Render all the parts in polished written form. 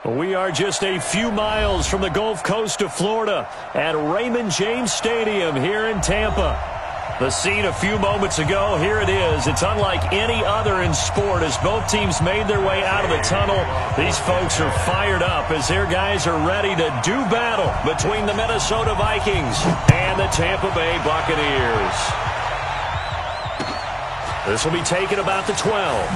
We are just a few miles from the Gulf Coast of Florida at Raymond James Stadium here in Tampa. The scene a few moments ago, here it is. It's unlike any other in sport as both teams made their way out of the tunnel. These folks are fired up as their guys are ready to do battle between the Minnesota Vikings and the Tampa Bay Buccaneers. This will be taken about the 12.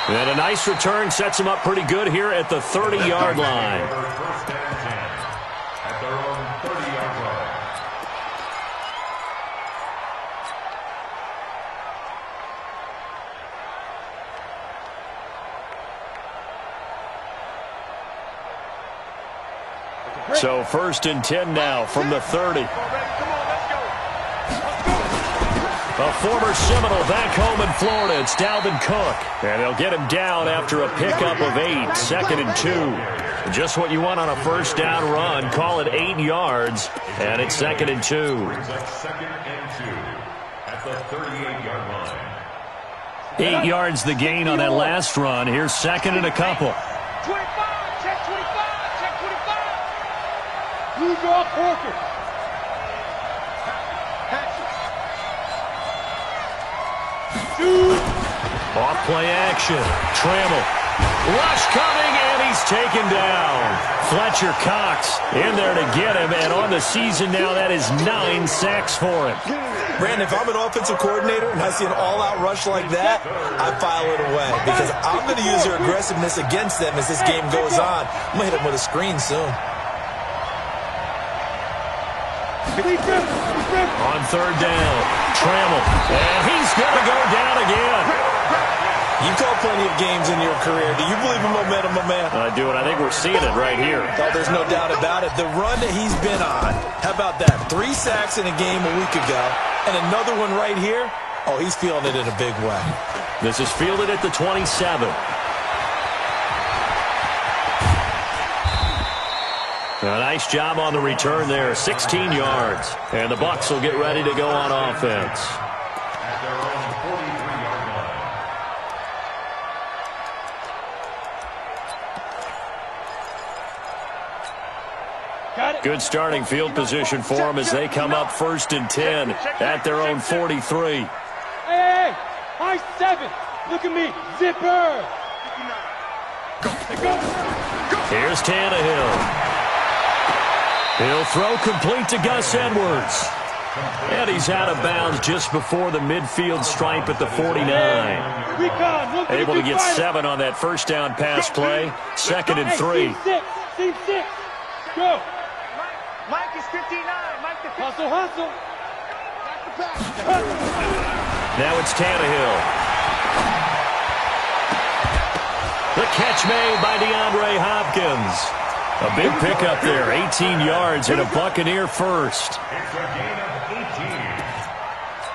And a nice return sets him up pretty good here at the 30-yard line. So 1st and 10 now from the 30. A former Seminole back home in Florida. It's Dalvin Cook. And they'll get him down after a pickup of 8. 2nd and 2. Just what you want on a first down run. Call it 8 yards. And it's 2nd and 2. 2nd and 2 at the 38-yard line. 8 yards the gain on that last run. Here's 2nd and a couple. 25. Check 25. Check 25. Blue dog Porker. Off play action. Trammell. Rush coming, and he's taken down. Fletcher Cox in there to get him, and on the season now, that is 9 sacks for him. Brandon, if I'm an offensive coordinator and I see an all-out rush like that, I file it away because I'm going to use their aggressiveness against them as this game goes on. I'm going to hit them with a screen soon. On 3rd down, Trammell, and he's going to go down again. You've called plenty of games in your career. Do you believe in momentum, my man? I do, and I think we're seeing it right here. Oh, there's no doubt about it. The run that he's been on, how about that? 3 sacks in a game a week ago, and another one right here. Oh, he's feeling it in a big way. This is fielded at the 27. A nice job on the return there, 16 yards. And the Bucs will get ready to go on offense. At their own 43-yard line. Good starting field position for them as they come up 1st and 10 at their own 43. Hey, high 7. Look at me, zipper. Here's Tannehill. He'll throw complete to Gus Edwards. And he's out of bounds just before the midfield stripe at the 49. Able to get 7 on that first down pass play. 2nd and 3. Team 6. Go. Mike is 59. Mike the Hustle. Now it's Tannehill. The catch made by DeAndre Hopkins. A big pickup there, 18 yards and a Buccaneer first. It's a gain of 18.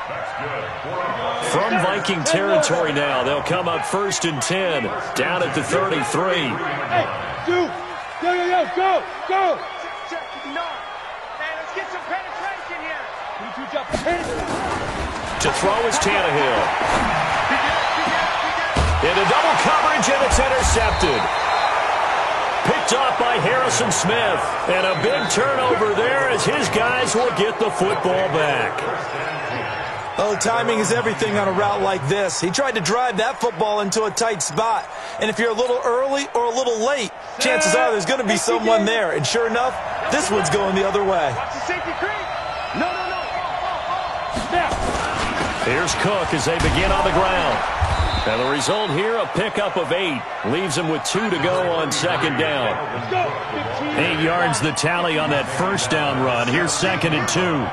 That's good. From Viking territory now, they'll come up 1st and 10, down at the 33. Hey, dude. Go. Check. No. Hey, let's get some penetration here. To throw is Tannehill. Into double coverage, and it's intercepted. Picked off by Harrison Smith. And a big turnover there as his guys will get the football back. Oh, timing is everything on a route like this. He tried to drive that football into a tight spot. And if you're a little early or a little late, chances are there's going to be someone there. And sure enough, this one's going the other way. Watch the safety creep. No. Here's Cook as they begin on the ground. And the result here, a pickup of 8. Leaves him with 2 to go on 2nd down. 8 yards the tally on that first down run. Here's 2nd and 2.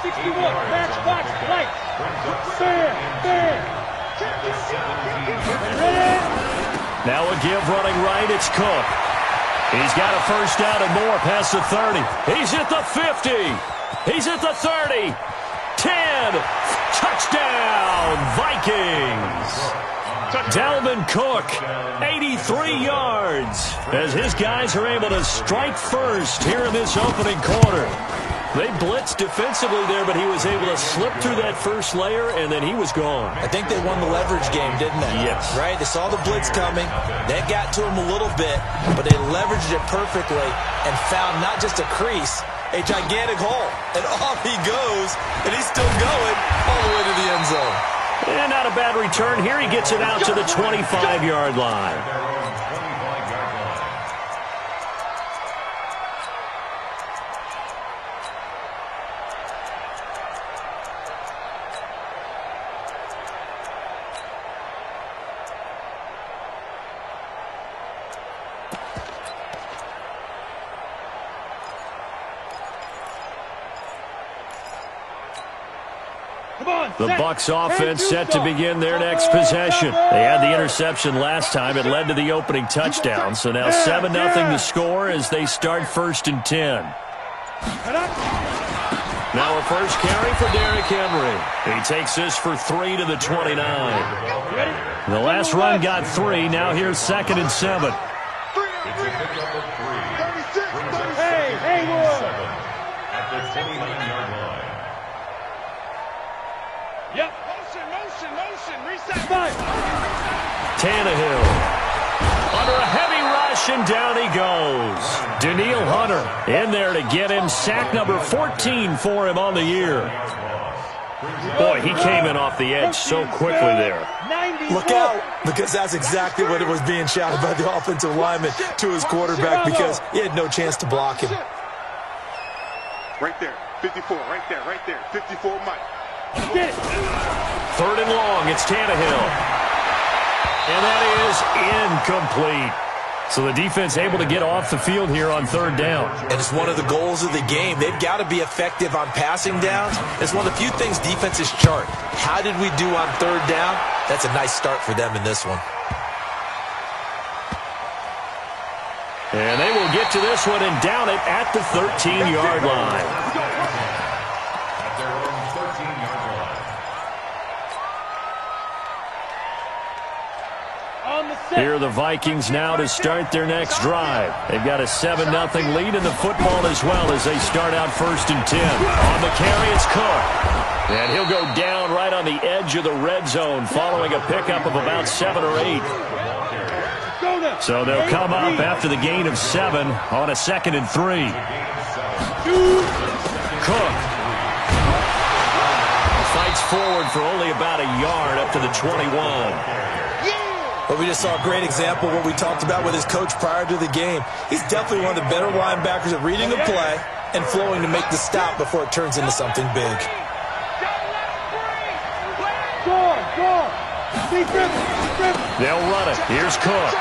61, match box, light. Fair. Now a give running right, it's Cook. He's got a first down and more past the 30. He's at the 50. He's at the 30. 10. Touchdown, Vikings. Dalvin Cook, 83 yards, as his guys are able to strike first here in this opening quarter. They blitzed defensively there, but he was able to slip through that first layer, and then he was gone. I think they won the leverage game, didn't they? Yes. Right? They saw the blitz coming. That got to him a little bit, but they leveraged it perfectly and found not just a crease, a gigantic hole. And off he goes, and he's still going all the way to the end zone. And not a bad return here. He gets it out to the 25-yard line. The Bucs offense set to begin their next possession. They had the interception last time. It led to the opening touchdown. So now 7-0 the score as they start 1st and 10. Now a first carry for Derrick Henry. He takes this for 3 to the 29. The last run got 3. Now here's 2nd and 7. Hey, Haywood. At the 29-yard line. Yep. Motion. Reset. Tannehill under a heavy rush, and down he goes. Danielle Hunter in there to get him. Sack number 14 for him on the year. Boy, he came in off the edge so quickly there. Look out, because that's exactly what it was being shouted by the offensive lineman to his quarterback, because he had no chance to block him. Right there. 54. Right there. 54 Mike. 3rd and long, it's Tannehill. And that is incomplete. So the defense able to get off the field here on 3rd down. And it's one of the goals of the game. They've got to be effective on passing downs. It's one of the few things defenses chart. How did we do on 3rd down? That's a nice start for them in this one. And they will get to this one and down it at the 13-yard line. Here are the Vikings now to start their next drive. They've got a 7-0 lead in the football as well as they start out 1st and 10. On the carry, it's Cook. And he'll go down right on the edge of the red zone following a pickup of about 7 or 8. So they'll come up after the gain of 7 on a 2nd and 3. Cook fights forward for only about a yard up to the 21. But we just saw a great example of what we talked about with his coach prior to the game. He's definitely one of the better linebackers at reading a play and flowing to make the stop before it turns into something big. They'll run it. Here's Cook.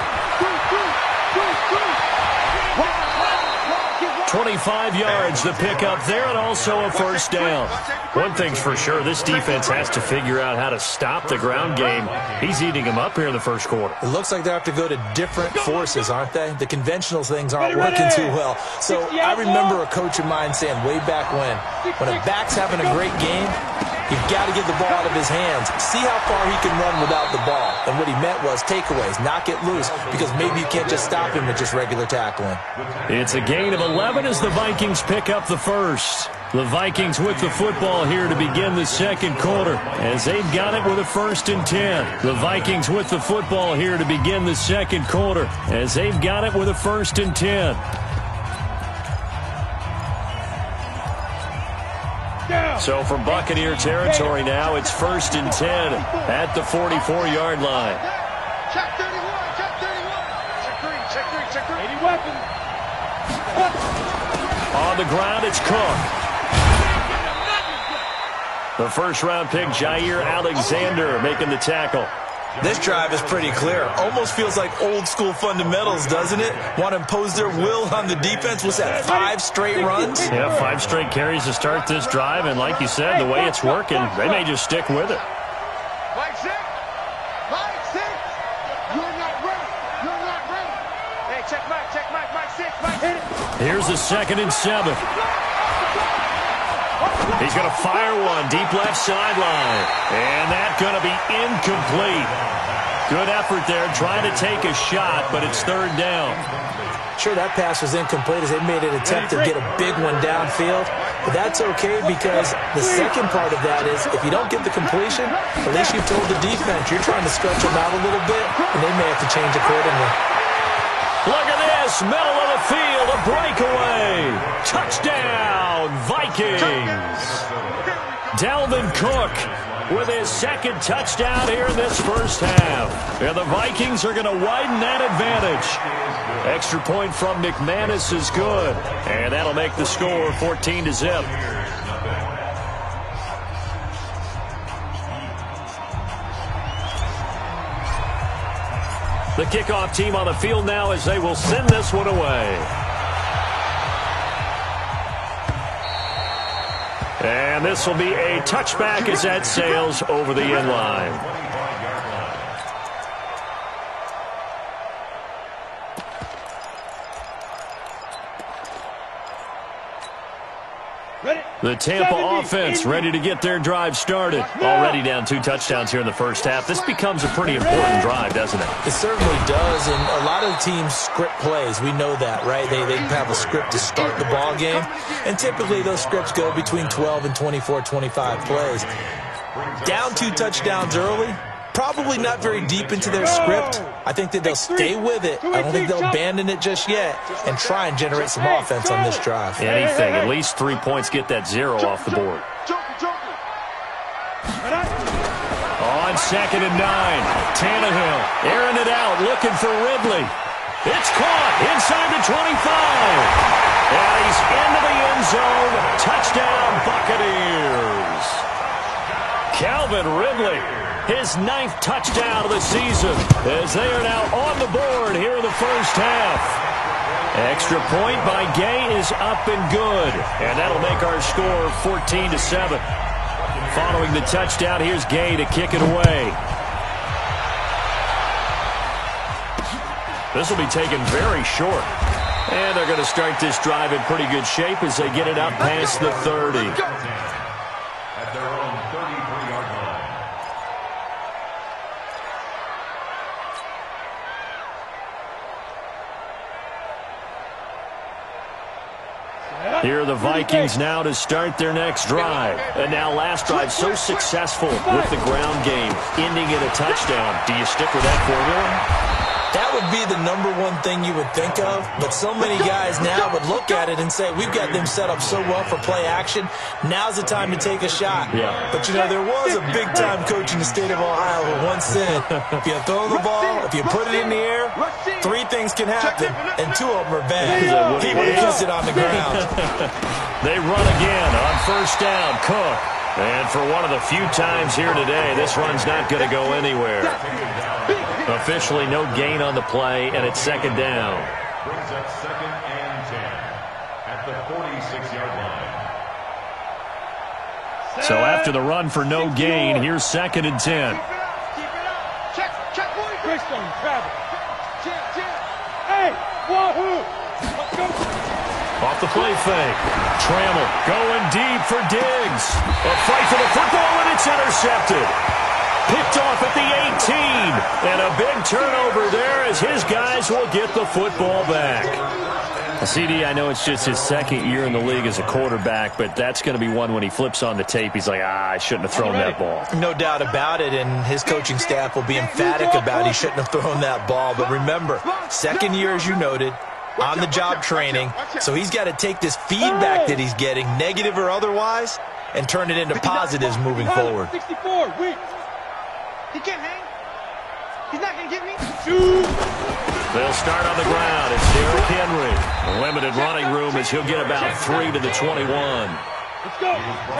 25 yards the pickup there, and also a 1st down. One thing's for sure, this defense has to figure out how to stop the ground game. He's eating them up here in the 1st quarter. It looks like they have to go to different forces, aren't they? The conventional things aren't working too well. So I remember a coach of mine saying way back when a back's having a great game, you've got to get the ball out of his hands. See how far he can run without the ball. And what he meant was takeaways, not get loose, because maybe you can't just stop him with just regular tackling. It's a gain of 11 as the Vikings pick up the 1st. The Vikings with the football here to begin the 2nd quarter as they've got it with a 1st and 10. The Vikings with the football here to begin the 2nd quarter as they've got it with a 1st and 10. So from Buccaneer territory now, it's 1st and 10 at the 44-yard line. Check 31. Check 3. Any weapons? On the ground, it's Cook. The 1st-round pick, Jair Alexander, making the tackle. This drive is pretty clear. Almost feels like old-school fundamentals, doesn't it? Want to impose their will on the defense. Was that 5 straight runs? Yeah, 5 straight carries to start this drive, and like you said, the way it's working, they may just stick with it. Mike 6. You're not ready. Hey, check Mike. Mike 6. Hit it. Here's the 2nd and 7. He's going to fire one deep left sideline. And that's going to be incomplete. Good effort there trying to take a shot, but it's 3rd down. Sure, that pass was incomplete as they made an attempt to get a big one downfield. But that's okay because the second part of that is if you don't get the completion, at least you've told the defense you're trying to stretch them out a little bit, and they may have to change accordingly. Look at this, middle of the field, a breakaway. Touchdown, Vikings. Dalvin Cook with his second touchdown here in this first half. And the Vikings are going to widen that advantage. Extra point from McManus is good. And that'll make the score 14-0. The kickoff team on the field now as they will send this one away. And this will be a touchback as that sails over the end line. The Tampa offense ready to get their drive started. Already down 2 touchdowns here in the first half. This becomes a pretty important drive, doesn't it? It certainly does, and a lot of the teams script plays. We know that, right? They have a script to start the ball game, and typically those scripts go between 12 and 24, 25 plays. Down 2 touchdowns early, probably not very deep into their script. I think that they'll stay with it. I don't think they'll abandon it just yet and try and generate some offense on this drive. Anything. At least 3 points, get that 0 off the board. On 2nd and 9, Tannehill airing it out, looking for Ridley. It's caught inside the 25. And he's into the end zone. Touchdown, Buccaneers. Calvin Ridley, his 9th touchdown of the season, as they are now on the board here in the first half. Extra point by Gay is up and good, and that'll make our score 14-7. Following the touchdown, here's Gay to kick it away. This will be taken very short. And they're going to start this drive in pretty good shape as they get it up past the 30. At their own 33-yard line. Here are the Vikings now to start their next drive. And now last drive so successful with the ground game, ending in a touchdown. Do you stick with that formula? That would be the #1 thing you would think of, but so many guys now would look at it and say, we've got them set up so well for play action, now's the time to take a shot. Yeah. But, you know, there was a big-time coach in the state of Ohio who once said, if you throw the ball, if you put it in the air, 3 things can happen, and 2 of them are bad. He would have kissed it on the ground. They run again on first down. Cook. And for one of the few times here today, this run's not going to go anywhere. Officially no gain on the play, and it's 2nd down. Brings up 2nd and 10 at the 46-yard line. So after the run for no gain, here's 2nd and 10. Keep it up. Check, boy. Greystone, travel. Check. Hey, wahoo. Let's go. Off the play fake. Trammell going deep for Diggs. A fight for the football, and it's intercepted. Picked off at the 18. And a big turnover there as his guys will get the football back. CD, I know it's just his 2nd year in the league as a quarterback, but that's going to be one when he flips on the tape. He's like, I shouldn't have thrown that ball. No doubt about it, and his coaching staff will be emphatic about he shouldn't have thrown that ball. But remember, 2nd year, as you noted, on-the-job training, so he's got to take this feedback that he's getting, negative or otherwise, and turn it into positives moving forward. 64, weak. He can't hang. He's not going to get me. They'll start on the ground. It's Derrick Henry. Limited running room as he'll get about 3 to the 21.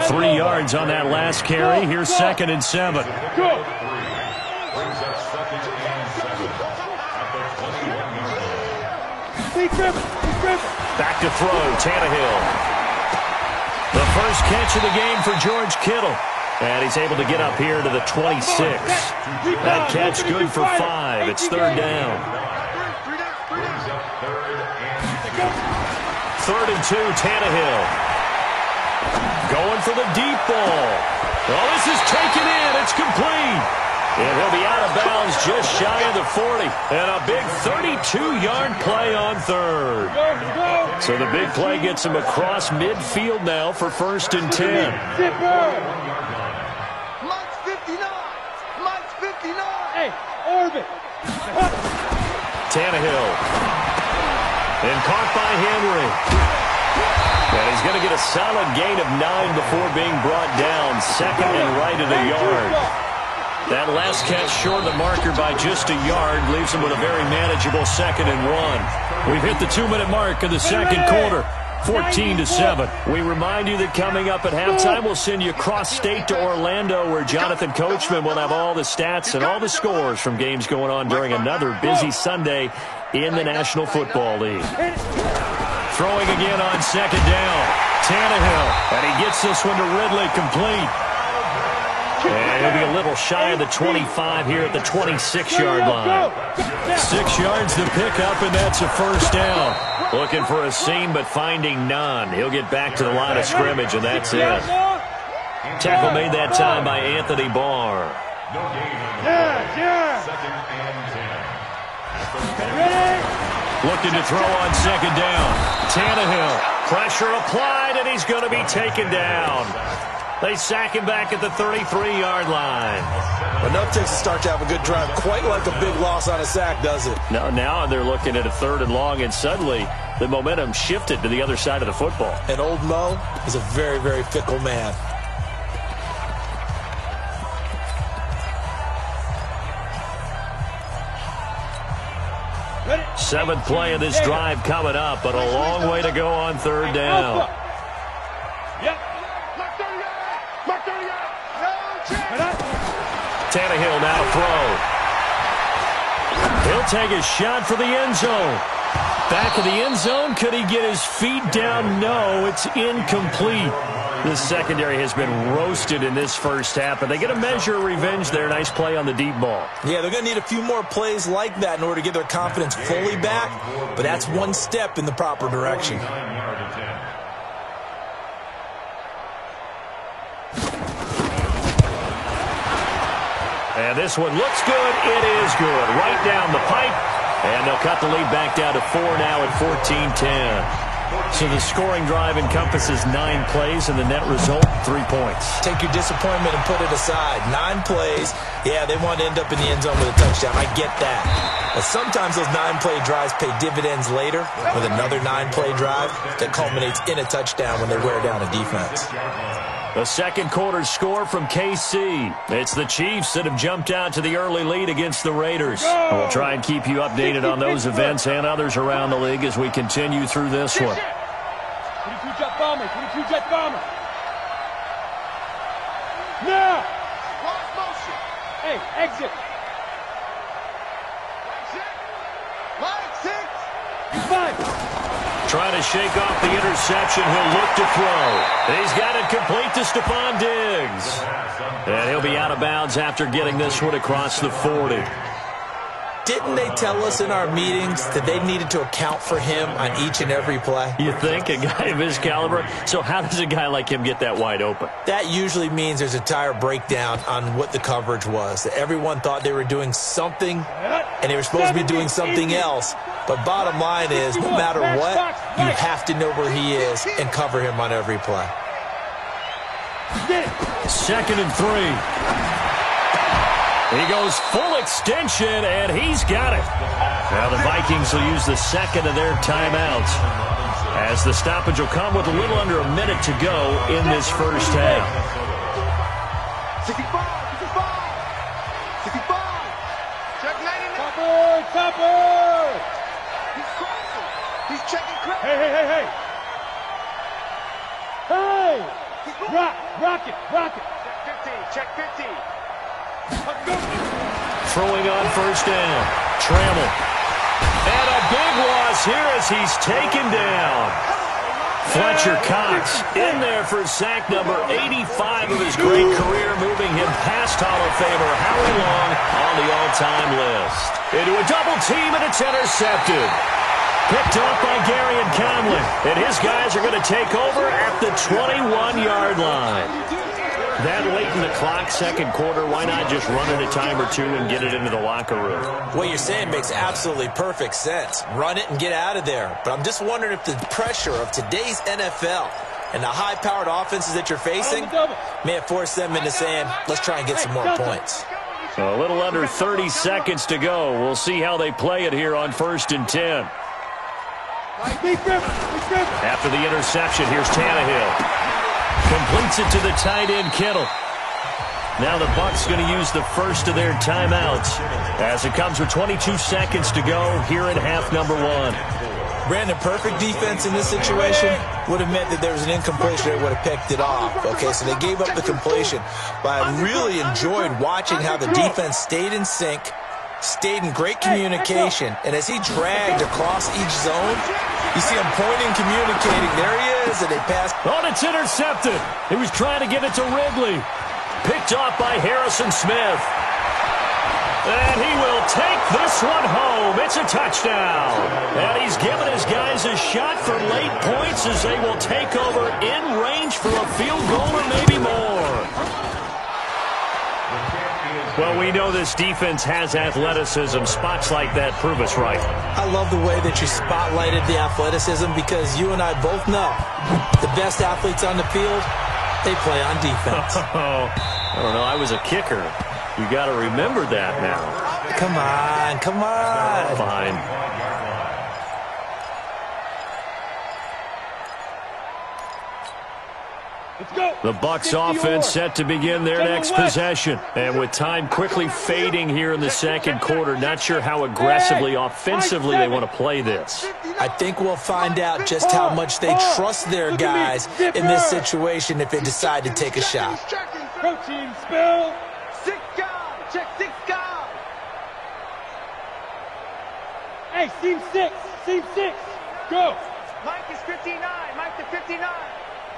3 yards on that last carry. Here's 2nd and 7. Brings up 2nd and 7 at the 21-yard line. Back to throw, Tannehill. The first catch of the game for George Kittle. And he's able to get up here to the 26. That catch good for 5. It's 3rd down. 3rd and 2, Tannehill. Going for the deep ball. Well, this is taken in. It's complete. And he'll be out of bounds just shy of the 40. And a big 32-yard play on third. So the big play gets him across midfield now for 1st and 10. Mike's 59. Mike's 59. Hey, Orbit. Tannehill. And caught by Henry. And he's going to get a solid gain of 9 before being brought down. 2nd and right at a yard. That last catch short of the marker by just a yard leaves him with a very manageable 2nd and 1. We've hit the 2-minute mark of the second quarter. 14-7. We remind you that coming up at halftime, we'll send you cross-state to Orlando, where Jonathan Coachman will have all the stats and all the scores from games going on during another busy Sunday in the National Football League. Throwing again on 2nd down. Tannehill. And he gets this one to Ridley complete. And he'll be a little shy of the 25 here at the 26-yard line. 6 yards to pick up, and that's a 1st down. Looking for a seam, but finding none. He'll get back to the line of scrimmage, and that's it. Tackle made that time by Anthony Barr. Looking to throw on 2nd down. Tannehill. Pressure applied, and he's going to be taken down. They sack him back at the 33-yard line. Enough takes to start to have a good drive. Quite like a big loss on a sack, does it? Now they're looking at a 3rd and long, and suddenly the momentum shifted to the other side of the football. And old Mo is a very, very fickle man. Seventh play of this drive coming up, but a long way to go on 3rd down. Tannehill now throw. He'll take a shot for the end zone. Back of the end zone. Could he get his feet down? No, it's incomplete. The secondary has been roasted in this first half, but they get a measure of revenge there. Nice play on the deep ball. Yeah, they're going to need a few more plays like that in order to get their confidence fully back, but that's one step in the proper direction. And this one looks good. It is good. Right down the pipe. And they'll cut the lead back down to 4 now at 14-10. So the scoring drive encompasses 9 plays, and the net result, 3 points. Take your disappointment and put it aside. 9 plays. Yeah, they want to end up in the end zone with a touchdown. I get that. But sometimes those 9-play drives pay dividends later with another 9-play drive that culminates in a touchdown when they wear down a defense. The second quarter score from KC. It's the Chiefs that have jumped out to the early lead against the Raiders. And we'll try and keep you updated on those events and others around the league as we continue through this one. 22 jet bomber, 22 jet bomber. Now! Hey, exit. Line 6. He's fine. Trying to shake off the interception. He'll look to throw. He's got it complete to Stephon Diggs. And he'll be out of bounds after getting this one across the 40. Didn't they tell us in our meetings that they needed to account for him on each and every play? You think? A guy of his caliber? So how does a guy like him get that wide open? That usually means there's a entire breakdown on what the coverage was. That everyone thought they were doing something, and they were supposed to be doing something else. But bottom line is, no matter what, you have to know where he is and cover him on every play. 2nd and 3. He goes full extension, and he's got it. Now the Vikings will use the second of their timeouts, as the stoppage will come with a little under a minute to go in this first half. 65, 65. Check 99. Topper! He's crossing. He's checking credit. Hey! Hey! Rock it. Check 15. Throwing on first down. Trammell. And a big loss here as he's taken down. Fletcher Cox in there for sack number 85 of his great career, moving him past Hall of Famer Howie Long on the all-time list. Into a double team, and it's intercepted. Picked off by Gary and Conley. And his guys are going to take over at the 21-yard line. That late in the clock, second quarter, why not just run it a time or two and get it into the locker room? What you're saying makes absolutely perfect sense. Run it and get out of there. But I'm just wondering if the pressure of today's NFL and the high-powered offenses that you're facing may have forced them into saying, let's try and get some more points. So a little under 30 seconds to go. We'll see how they play it here on 1st and 10. After the interception, here's Tannehill. Completes it to the tight end, Kittle. Now the Bucs going to use the first of their timeouts as it comes with 22 seconds to go here in half number 1. Brandon, perfect defense in this situation would have meant that there was an incompletion that would have picked it off. Okay, so they gave up the completion. But I really enjoyed watching how the defense stayed in sync, stayed in great communication, and as he dragged across each zone, you see him pointing, communicating. There he is, and they pass. Oh, it's intercepted. He was trying to get it to Ridley. Picked off by Harrison Smith. And he will take this one home. It's a touchdown. And he's given his guys a shot for late points as they will take over in range for a field goal or maybe more. Well, we know this defense has athleticism. Spots like that prove us right. I love the way that you spotlighted the athleticism because you and I both know the best athletes on the field, they play on defense. I don't know. I was a kicker. You got to remember that now. Come on, come on. Fine. The Bucs offense set to begin their next possession. And with time quickly fading here in the second quarter, not sure how aggressively, offensively they want to play this. I think we'll find out just how much they trust their guys in this situation if they decide to take a shot. Protein spill. 6 guard. Check 6 guard. Hey, seam 6. Seam 6. Go. Mike is 59. Mike to 59.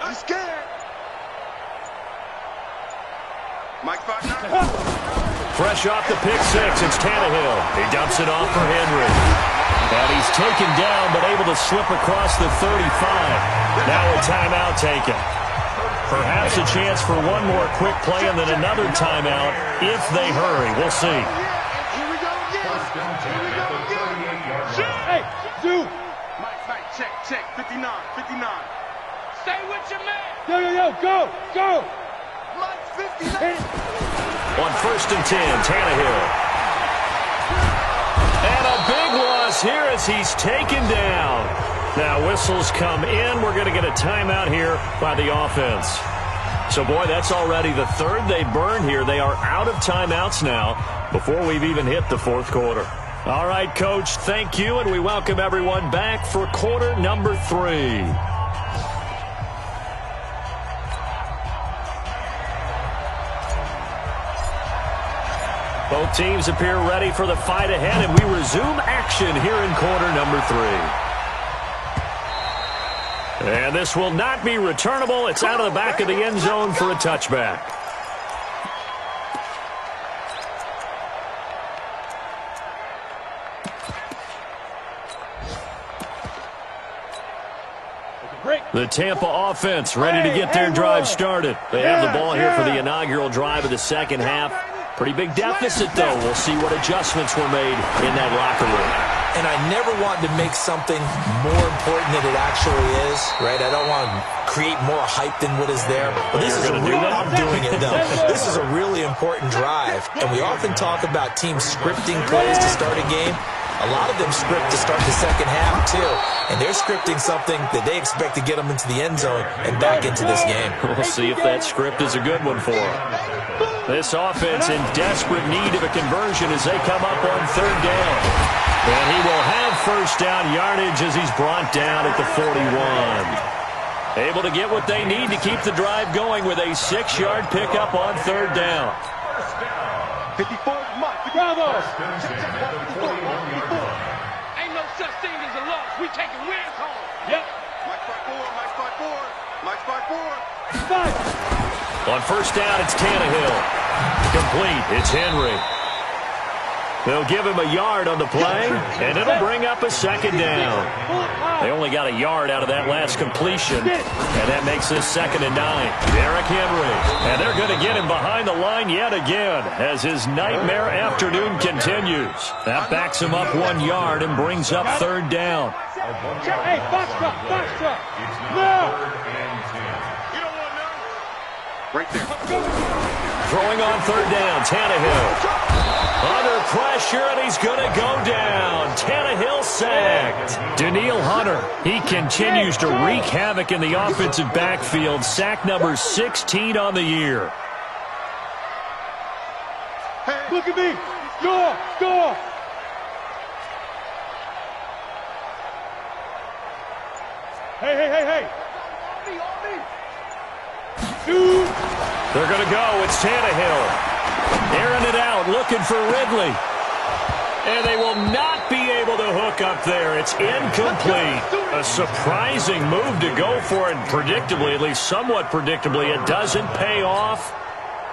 I'm scared. Mike 59. Fresh off the pick six, it's Tannehill. He dumps it off for Henry. And he's taken down, but able to slip across the 35. Now a timeout taken. Perhaps a chance for one more quick play and then another timeout if they hurry. We'll see. Here we go again. Here we go again. Hey, Zoo. Mike, check. 59. Stay with your man. Yo, go. Go. Mike 59. On 1st and 10, Tannehill. And a big loss here as he's taken down. Now whistles come in. We're going to get a timeout here by the offense. So, boy, that's already the third they burn here. They are out of timeouts now before we've even hit the fourth quarter. All right, Coach, thank you, and we welcome everyone back for quarter number 3. Both teams appear ready for the fight ahead, and we resume action here in quarter number 3. And this will not be returnable. It's out of the back of the end zone for a touchback. The Tampa offense ready to get their drive started. They have the ball here for the inaugural drive of the second half. Pretty big deficit, though. We'll see what adjustments were made in that locker room. And I never want to make something more important than it actually is, right? I don't want to create more hype than what is there. But this is I'm doing it, though. This is a really important drive. And we often talk about teams scripting plays to start a game. A lot of them script to start the second half, too. And they're scripting something that they expect to get them into the end zone and back into this game. We'll see if that script is a good one for them. This offense in desperate need of a conversion as they come up on third down. And he will have first down yardage as he's brought down at the 41. Able to get what they need to keep the drive going with a 6-yard pickup on third down. 54, Mike. Bravo. Ain't no such thing as a loss. We taking wins home. Yep. Mike 5-4. 5. On first down, it's Tannehill. Complete. It's Henry. They'll give him a yard on the play, and it'll bring up a second down. They only got a yard out of that last completion, and that makes this 2nd and 9. Derrick Henry, and they're going to get him behind the line yet again as his nightmare afternoon continues. That backs him up 1 yard and brings up 3rd down. Hey, box truck. No. You don't want none? Right there. Throwing on 3rd down, Tannehill. Under pressure, and he's going to go down. Tannehill sacked. Danielle Hunter, he continues to wreak havoc in the offensive backfield. Sack number 16 on the year. Hey, look at me. Score. Hey. On me. Dude. They're going to go. It's Tannehill. Airing it out, looking for Ridley. And they will not be able to hook up there. It's incomplete. A surprising move to go for it. Predictably, at least somewhat predictably, it doesn't pay off.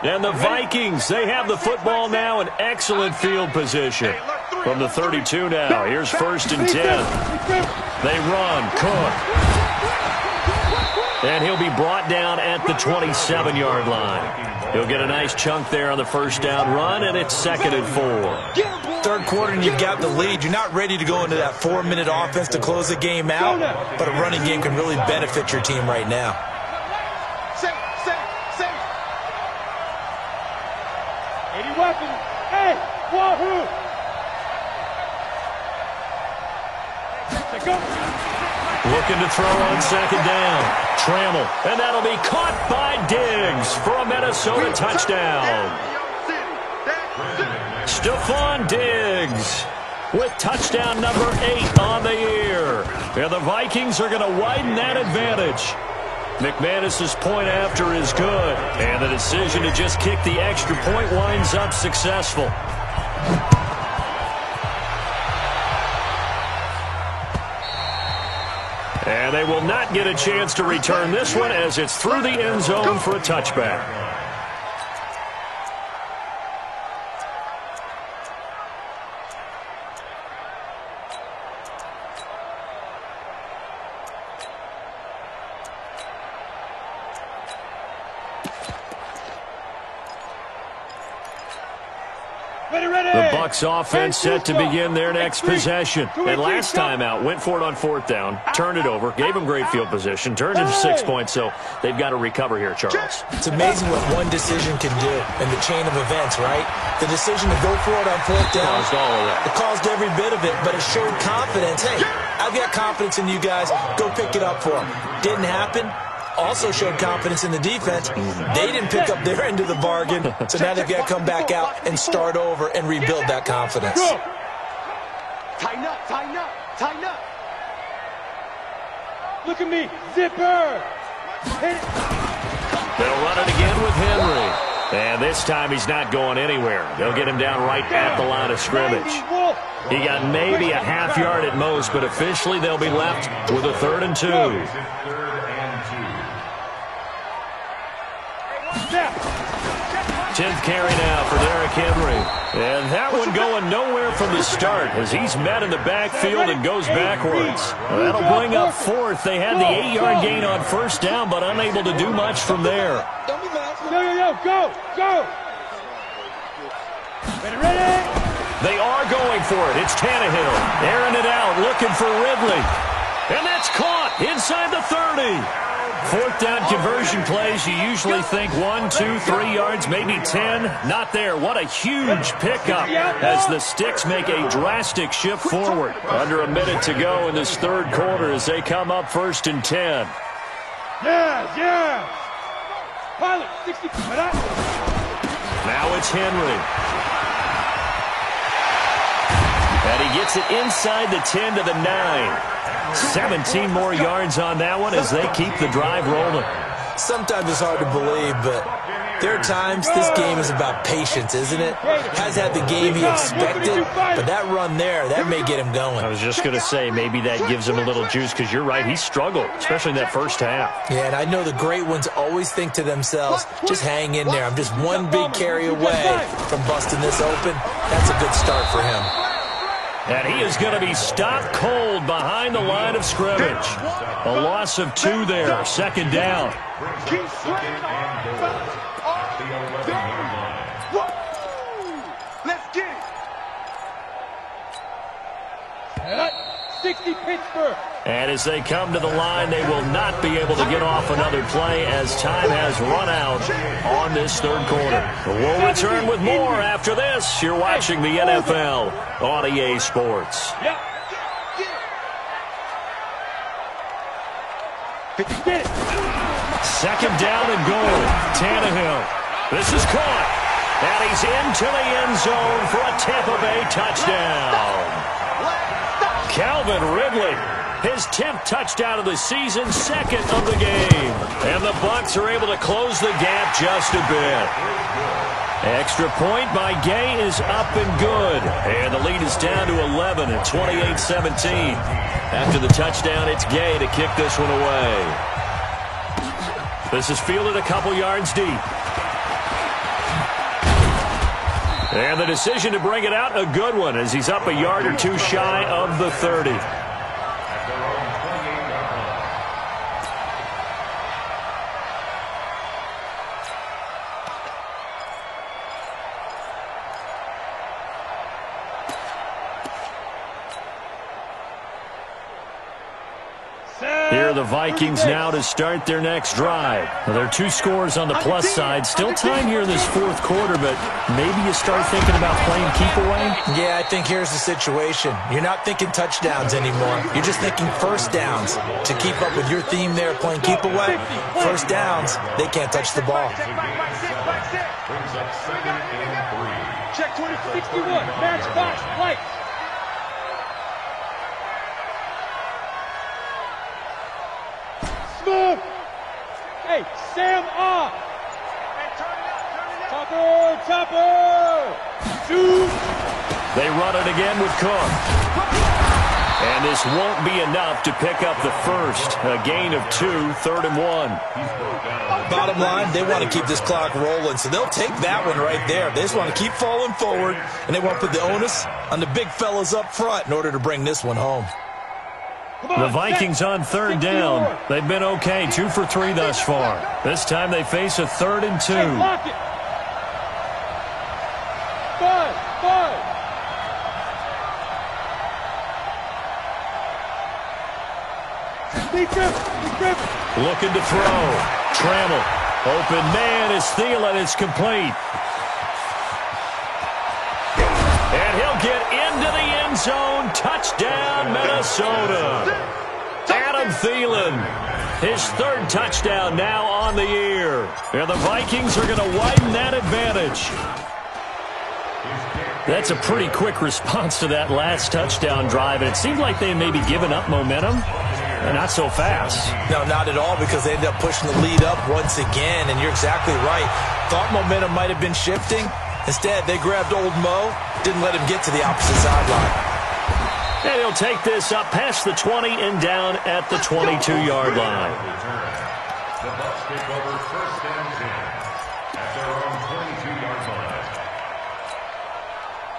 And the Vikings, they have the football now in excellent field position. From the 32 now, here's 1st and 10. They run, Cook. And he'll be brought down at the 27-yard line. He'll get a nice chunk there on the 1st down run, and it's 2nd and 4. 3rd quarter, and you've got the lead. You're not ready to go into that 4-minute offense to close the game out, but a running game can really benefit your team right now. Safe. 80 weapons. Hey, wahoo! Go. Looking to throw on 2nd down. Trammell, and that'll be caught by Diggs for a Minnesota touchdown. Stephon Diggs with touchdown number 8 on the year. And the Vikings are going to widen that advantage. McManus's point after is good, and the decision to just kick the extra point winds up successful. And they will not get a chance to return this one as it's through the end zone for a touchback. The Bucs offense set to begin their next possession. And last time out, went for it on 4th down, turned it over, gave them great field position, turned it to 6 points, so they've got to recover here, Charles. It's amazing what one decision can do in the chain of events, right? The decision to go for it on 4th down. Caused all of that. It caused every bit of it, but it showed confidence. Hey, I've got confidence in you guys. Go pick it up for them. Didn't happen. Also showed confidence in the defense. They didn't pick up their end of the bargain, so now they've got to come back out and start over and rebuild that confidence. Tighten up. Look at me, zipper. Hit it. They'll run it again with Henry. And this time he's not going anywhere. They'll get him down right at the line of scrimmage. He got maybe a half yard at most, but officially they'll be left with a 3rd and 2. 10th carry now for Derrick Henry. And that one going nowhere from the start as he's met in the backfield and goes backwards. That'll bring up 4th. They had the 8-yard gain on 1st down, but unable to do much from there. Go. Ready. They are going for it. It's Tannehill. Airing it out, looking for Ridley. And that's caught inside the 30. 4th down conversion plays, you usually think 1, 2, 3 yards, maybe 10. Not there. What a huge pickup as the Sticks make a drastic shift forward. Under a minute to go in this 3rd quarter as they come up 1st and 10. Yeah. Pilot, 60. Now it's Henry. And he gets it inside the 10 to the 9. 17 more yards on that one as they keep the drive rolling. Sometimes it's hard to believe, but there are times this game is about patience, isn't it? Has had the game he expected, but that run there, that may get him going. I was just going to say, maybe that gives him a little juice, because you're right, he struggled, especially in that first half. Yeah, and I know the great ones always think to themselves, just hang in there. I'm just one big carry away from busting this open. That's a good start for him. And he is going to be stopped cold behind the line of scrimmage. A loss of 2 there, second down. Keep swinging Let's get it. 60 Pittsburgh. And as they come to the line, they will not be able to get off another play as time has run out on this third quarter. We'll return with more after this. You're watching the NFL on EA Sports. Yep. Get it. Second down and goal. Tannehill. This is caught. And he's into the end zone for a Tampa Bay touchdown. Calvin Ridley, his 10th touchdown of the season, second of the game. And the Bucs are able to close the gap just a bit. Extra point by Gay is up and good. And the lead is down to 11 at 28-17. After the touchdown, it's Gay to kick this one away. This is fielded a couple yards deep. And the decision to bring it out, a good one, as he's up a yard or two shy of the 30. Here are the Vikings now to start their next drive. Well, there are 2 scores on the plus side. Still time here in this fourth quarter, but maybe you start thinking about playing keep away? Yeah, I think here's the situation. You're not thinking touchdowns anymore. You're just thinking first downs. To keep up with your theme there, playing keep away, first downs, they can't touch the ball. Check 2061. Matchbox light. Smooth. Hey, Sam off. Topper. Shoot. They run it again with Cook. And this won't be enough to pick up the first. A gain of 2, 3rd and 1. Bottom line, they want to keep this clock rolling, so they'll take that one right there. They just want to keep falling forward, and they want to put the onus on the big fellas up front in order to bring this one home. The Vikings on 3rd down. They've been okay, 2 for 3 thus far. This time they face a 3rd and 2. Hey, lock it. 5. Looking to throw. Trammell. Open man is Thielen. It's complete. And he'll get into the end zone. Touchdown, Minnesota. Adam Thielen, his 3rd touchdown now on the year. And the Vikings are going to widen that advantage. That's a pretty quick response to that last touchdown drive. And it seemed like they may be giving up momentum. Not so fast. No, not at all, because they ended up pushing the lead up once again. And you're exactly right. Thought momentum might have been shifting. Instead, they grabbed old Mo, didn't let him get to the opposite sideline. And he'll take this up past the 20 and down at the 22-yard line. The Bucs take over 1st and 10 at their own 22-yard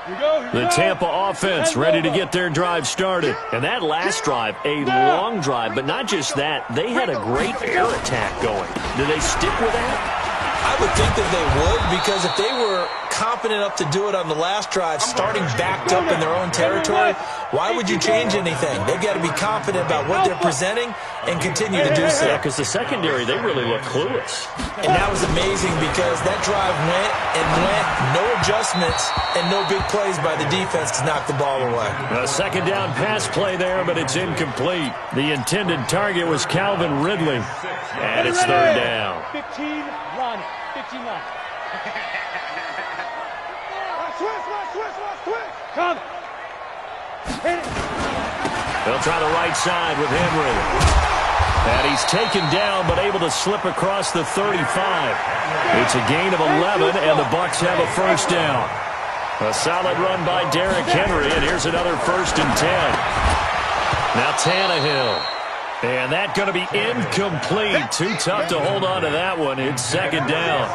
line. The Tampa offense ready to get their drive started. And that last drive, a long drive, but not just that. They had a great air attack going. Do they stick with that? I would think that they would, because if they were confident enough to do it on the last drive, starting backed up in their own territory, why would you change anything? They've got to be confident about what they're presenting and continue to do so. Yeah, because the secondary, they really looked clueless. And that was amazing, because that drive went and went, no adjustments, and no big plays by the defense to knock the ball away. A second down pass play there, but it's incomplete. The intended target was Calvin Ridley. And it's 3rd down. 15 Ronnie. 15 line. Switch. Come. Hit it. They'll try the right side with Henry. And he's taken down, but able to slip across the 35. It's a gain of 11, and the Bucs have a first down. A solid run by Derrick Henry, and here's another 1st and 10. Now Tannehill. And that's going to be incomplete. Too tough to hold on to that one. It's 2nd down.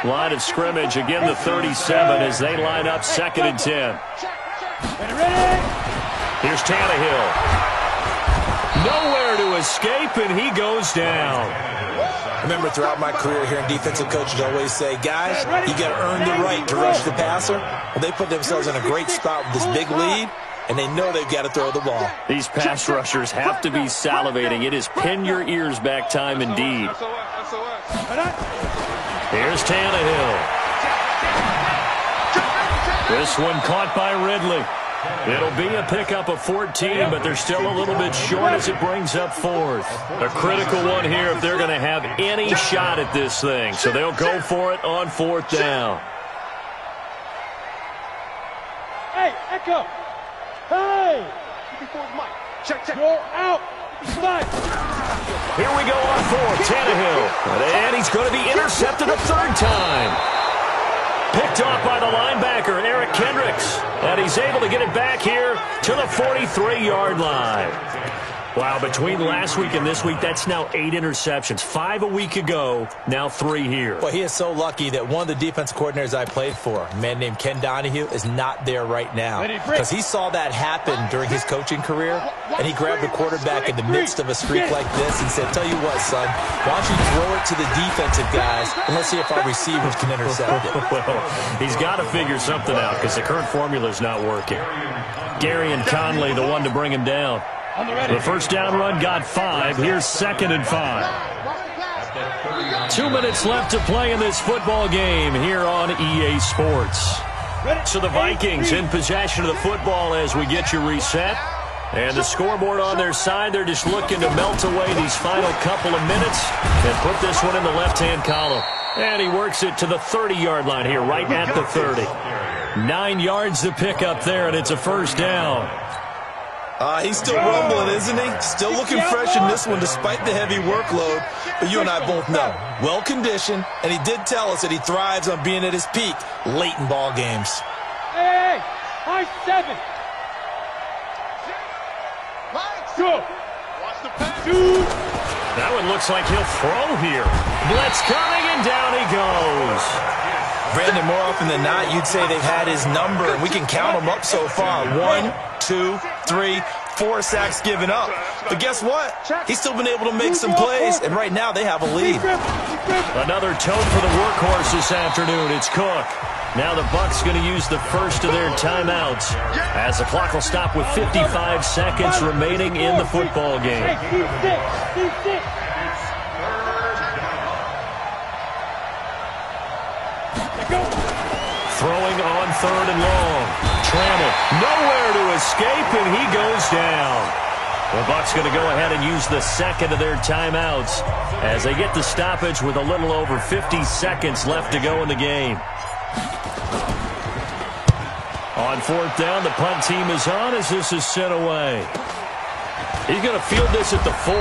Line of scrimmage, again the 37 as they line up 2nd and 10. Here's Tannehill. Nowhere to escape, and he goes down. Remember, throughout my career here in defensive coaches always say, guys, you got to earn the right to rush the passer. Well, they put themselves in a great spot with this big lead, and they know they've got to throw the ball. These pass rushers have to be salivating. It is pin your ears back time indeed. Here's Tannehill. This one caught by Ridley. It'll be a pickup of 14, but they're still a little bit short as it brings up 4th. A critical one here if they're going to have any shot at this thing. So they'll go for it on 4th down. Hey, Echo. Hey. Check. You're out. Here we go on 4th. Tannehill. And he's going to be intercepted a 3rd time. Picked off by the linebacker, Eric Kendricks. And he's able to get it back here to the 43-yard line. Wow, between last week and this week, that's now 8 interceptions. 5 a week ago, now 3 here. Well, he is so lucky that one of the defense coordinators I played for, a man named Ken Donahue, is not there right now. Because he saw that happen during his coaching career, and he grabbed the quarterback in the midst of a streak like this and said, tell you what, son, why don't you throw it to the defensive guys, and let's see if our receivers can intercept it. Well, he's got to figure something out because the current formula is not working. Gary and Conley, the one to bring him down. The first down run got 5. Here's 2nd and 5. 2 minutes left to play in this football game here on EA Sports. So the Vikings in possession of the football as we get you reset. And the scoreboard on their side, they're just looking to melt away these final couple of minutes and put this one in the left-hand column. And he works it to the 30-yard line here, right at the 30. 9 yards to pick up there, and it's a first down. He's still rumbling, isn't he? Still looking fresh in this one despite the heavy workload. But you and I both know, well-conditioned, and he did tell us that he thrives on being at his peak late in ball games. Hey, high 7. Go. Watch the pass. That one looks like he'll throw here. Blitz coming, and down he goes. Brandon, more often than not, you'd say they've had his number, and we can count them up so far. 1, 2, 3, 4 sacks given up. But guess what? He's still been able to make some plays, and right now they have a lead. Another tote for the workhorse this afternoon. It's Cook. Now the Bucs going to use the first of their timeouts as the clock will stop with 55 seconds remaining in the football game. Throwing on 3rd and long. Trammell, nowhere to escape, and he goes down. The Bucs going to go ahead and use the second of their timeouts as they get the stoppage with a little over 50 seconds left to go in the game. On 4th down, the punt team is on as this is sent away. He's going to field this at the 4.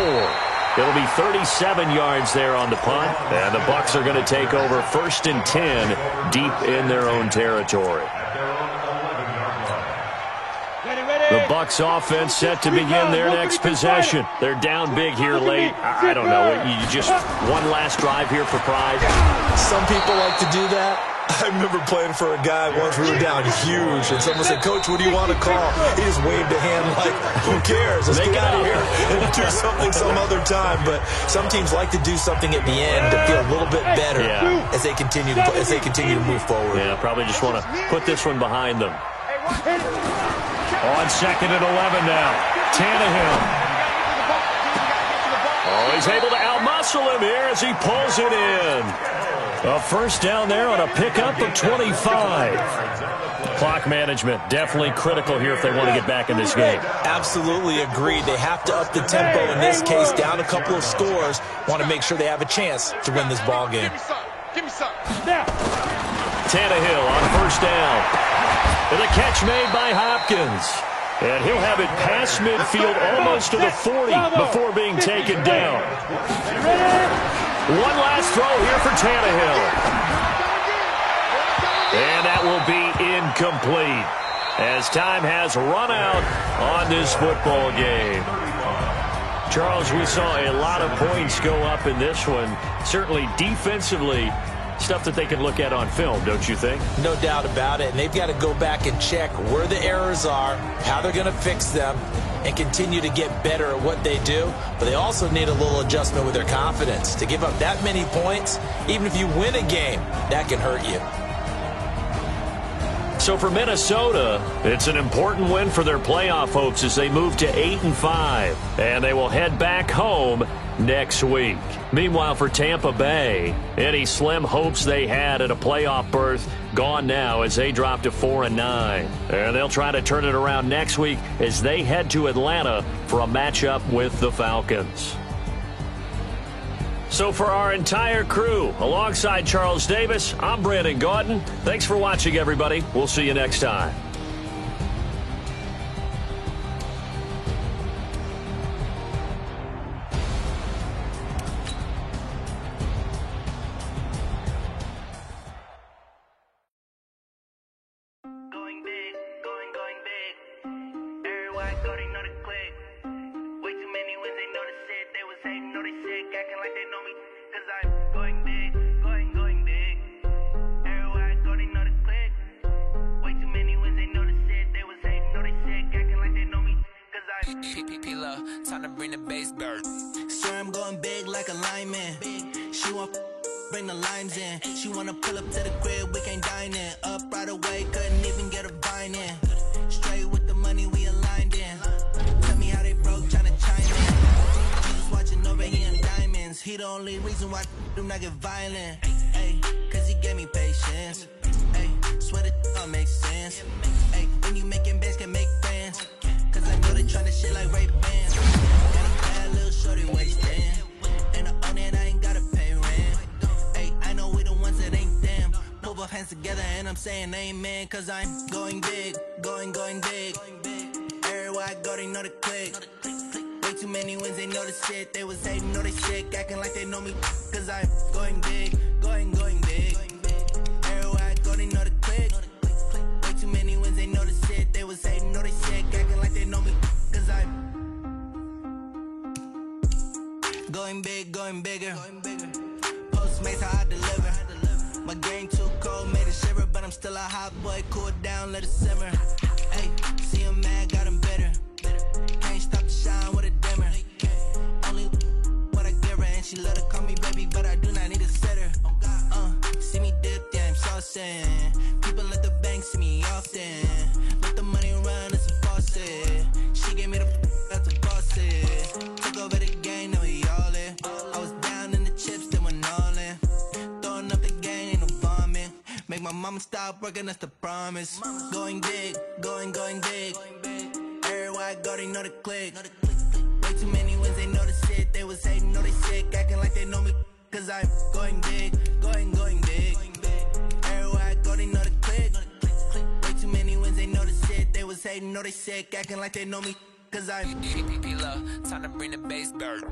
It'll be 37 yards there on the punt, and the Bucs are going to take over 1st and 10 deep in their own territory. The Bucs offense set to begin their next possession. They're down big here late. I don't know. You just one last drive here for pride. Some people like to do that. I remember playing for a guy once. We were down huge, and someone said, Coach, what do you want to call? He just waved a hand like, who cares? Let's get out of here and do something some other time. But some teams like to do something at the end to feel a little bit better as they continue to move forward. Yeah, probably just want to put this one behind them. On 2nd and 11 now. Tannehill. Oh, he's able to outmuscle him here as he pulls it in. A first down there on a pickup of 25. Clock management definitely critical here if they want to get back in this game. Absolutely agreed. They have to up the tempo in this case, down a couple of scores. Want to make sure they have a chance to win this ball game. Give me some. Tannehill on first down. And the catch made by Hopkins. And he'll have it past midfield, almost to the 40 before being taken down. One last throw here for Tannehill. And that will be incomplete, as time has run out on this football game. Charles, we saw a lot of points go up in this one. Certainly defensively, stuff that they can look at on film, don't you think? No doubt about it. And they've got to go back and check where the errors are, how they're going to fix them, and continue to get better at what they do. But they also need a little adjustment with their confidence. To give up that many points, even if you win a game, that can hurt you. So for Minnesota, it's an important win for their playoff hopes as they move to 8-5, and they will head back home next week. Meanwhile, for Tampa Bay, any slim hopes they had at a playoff berth gone now as they drop to 4-9. And they'll try to turn it around next week as they head to Atlanta for a matchup with the Falcons. So for our entire crew, alongside Charles Davis, I'm Brandon Gaudin. Thanks for watching, everybody. We'll see you next time. Going big, going big. Everybody already know the click. Way too many wins, they know the shit. They was hating, know they sick, acting like they know me. Cause I'm going big, going big. Everybody already know the click. Way too many wins, they know the shit. They was hating, know they sick, acting like they know me. Cause I'm P-P-P-Love, time to bring the bass bird. swear I'm going big like a lineman. She want bring the limes in. She wanna pull up to the crib, we can't dine in. Up right away, couldn't even get a vine in. Straight with the money we aligned in. Tell me how they broke, tryna chime in. Jesus watching over here in diamonds. He the only reason why do not get violent. Ay, cause he gave me patience. Ay, swear that all makes sense. Ay, when you making bands can make friends. Cause I know they tryna shit like Ray-Ban. Got a bad little shorty wasting. And I own it, I ain't gotta pay rent. Ay, I know we the ones that ain't them. Put both hands together and I'm saying amen. Cause I'm going big, going big. Everywhere I go, they know the click. Way too many wins, they know the shit. They was hating, know they sick, acting like they know me. Cause I'm going big, going big. Everywhere I go, they know the click. Way too many wins, they know the shit. They was hating, know they sick, acting like they know me. Cause I'm going big, going bigger. Postmates how I deliver. My game too cold, made it shiver, but I'm still a hot boy. Cool it down, let it simmer. Hey, see him mad, got him bitter. Can't stop the shine with a dimmer. Only what I give her, and she let her call me baby, but I do not need a sitter. See me dip, yeah, I'm saucing. People at the bank see me often. Let the money run, it's a faucet. She gave me the that's a faucet. Took over the game, now we all in. I was down in the chips, then went all in. Throwing up the game, ain't no bombing. Make my mama stop working, that's the promise. Going big, going big. Everywhere I go, they know the click. Way too many wins, they know the shit. They was hating, know they sick, acting like they know me. Cause I'm going big, going big. Everywhere I go, they know the click. Way too many wins, they know the shit. They was hating, know they sick, acting like they know me. Cause I'm P-P-P-Love, time to bring the bass bird.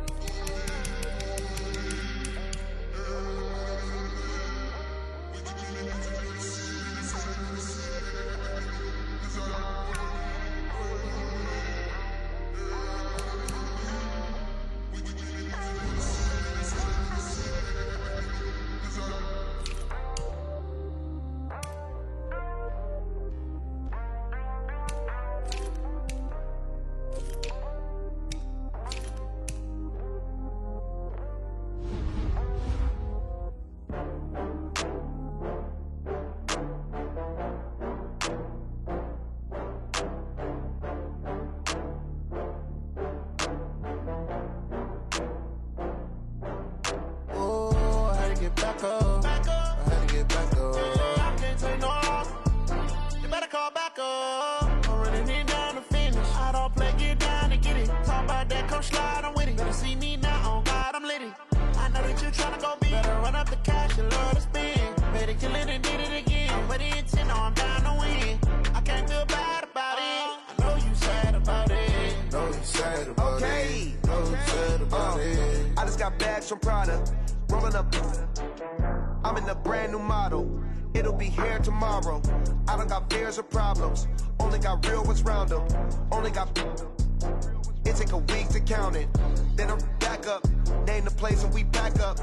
Benz from Prada, rolling up. I'm in a brand new model. It'll be here tomorrow. I don't got fears or problems. Only got real ones round them. Only got. It take a week to count it. Then I'm back up. Name the place and we back up.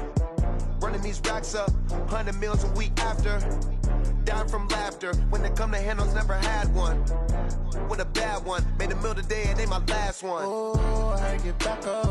Running these racks up. 100 meals a week after. Dying from laughter. When it come to handles, never had one. With a bad one. Made a meal today and ain't my last one. Oh, I get back up.